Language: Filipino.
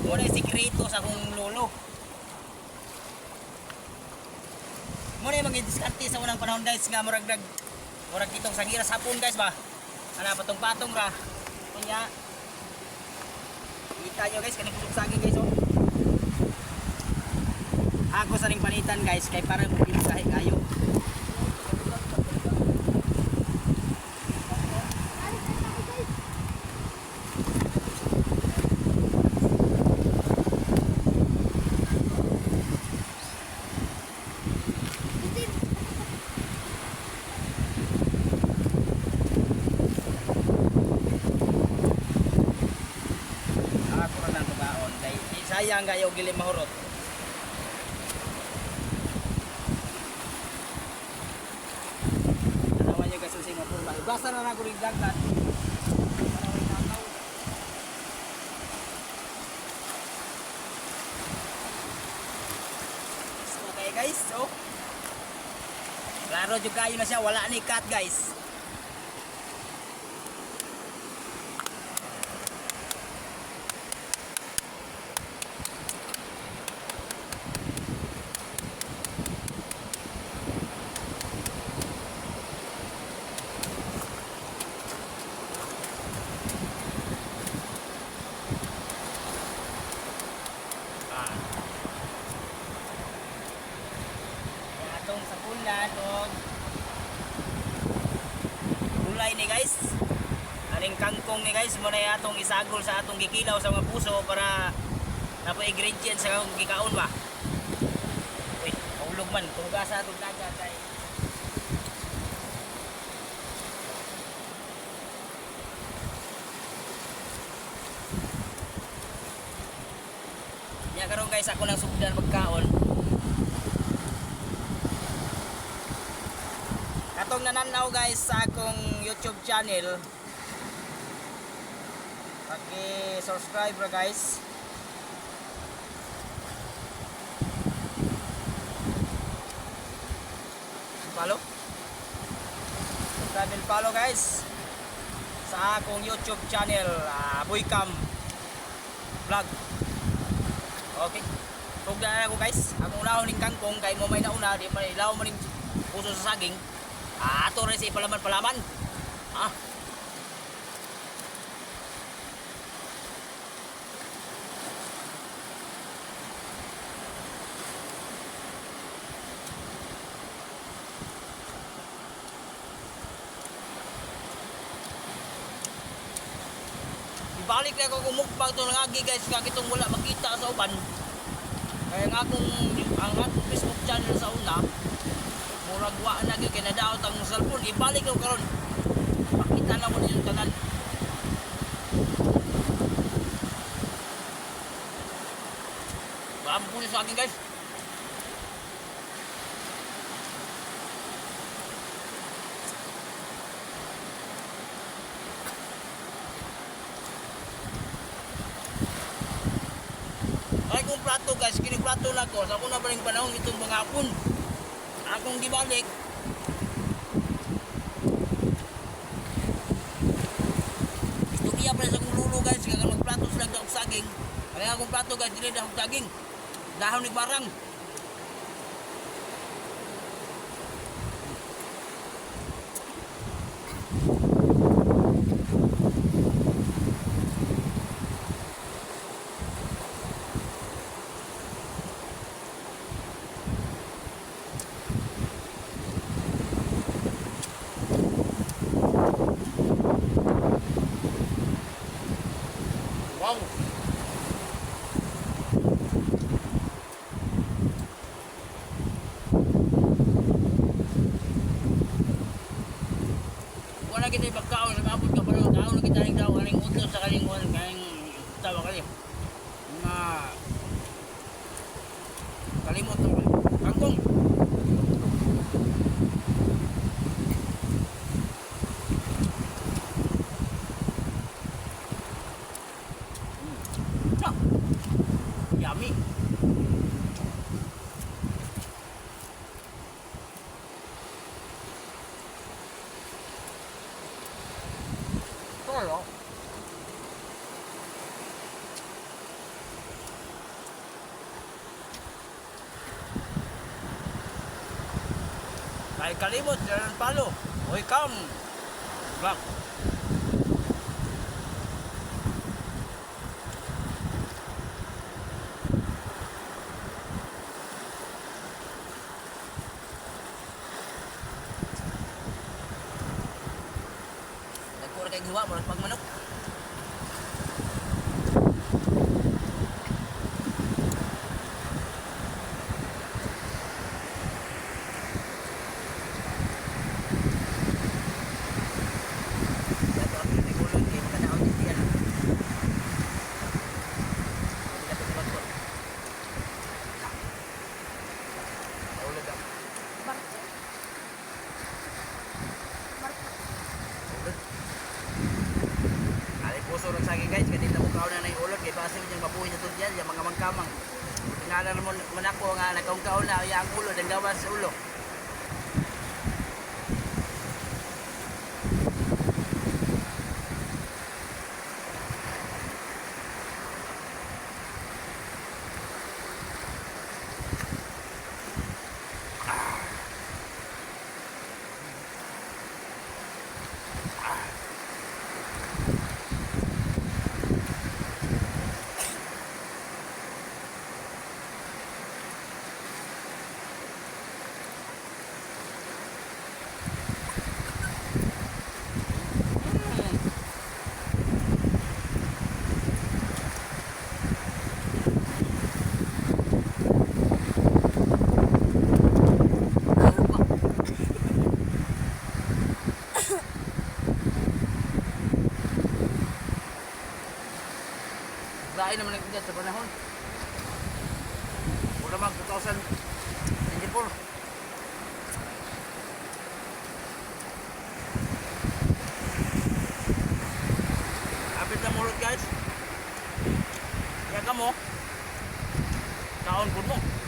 Muna yung sikreto sa akong lolo. Muna yung mag-diskarte sa unang panahon guys nga murag kitong sagira sa hapon guys ba. Ana patong-patong ra. Kunya. Kita nyo guys kaning kusog saging guys oh. Ako sa ring panitan guys kay para mo pinsahe kayo. Sayang kayo gili mahurot. Tanawan nyo guys sa Singapore ba? Ibasa na ako rin dagdag. Okay guys, so klaro juga kayo na siya, wala ni cut guys. Atong sa pulan o gulay ni guys, aning kangkong ni guys, muna atong isagol sa atong gikilaw sa mga puso para napo ingredients sa akong gikaon ba. Uy, maulog man tuga sa atong dagat kay nya karon guys ako nang sugdan magkaon. Katong nananaw guys sa akong YouTube channel, paki-subscribe ra guys. Follow. Subscribe and follow guys sa akong YouTube channel, Boycam Vlog. Okay. Tugdan ako guys. Akong unahon ning kangkong kay mo may nauna di pa ilaw mo ning puso sa saging. Ato rin sa palaman-palaman. Ah. Ibalik na ako kumukbang ito ng agi guys. Kaya itong wala makita sa uban. Kaya ang akong Facebook channel sa una, murag wa na gyud kay nadaot ang cellphone, ibalik ko karon. Pakita na mo yung tanan. Bampun sa akin guys. Ay kung plato guys, kini plato na ko. Sa ako na baling panahon itong mga hapon. Akong gibalik istorya pa sa akong lulo guys kaya magplato sila ng saging kaya akong plato guys dili dahon saging dahon ni barang. Wow. Wala kita pagkaon sa kapot ka pero taon na kita ning daw kaning udlo sa kaning tawa kali. Mga kalimot to. Kangkong. Yummy. Toro. Ay kalimot, Jaran Palo. Welcome. Vlog. Nagkura kay giwa, murag pagmanok. Puso rin sa akin guys, kanina mo kaon na yung ulot, kaya base mo diyang mabuhay na tudyan, yung mga mangkamang. Tingala naman ako nga, nagkaon na, yung ulo, ang gawas sa ulo. Lain naman ang sa panahon. Wala mag 2024. Apit na mulot guys. Kaya ka mo. Kaon po mo.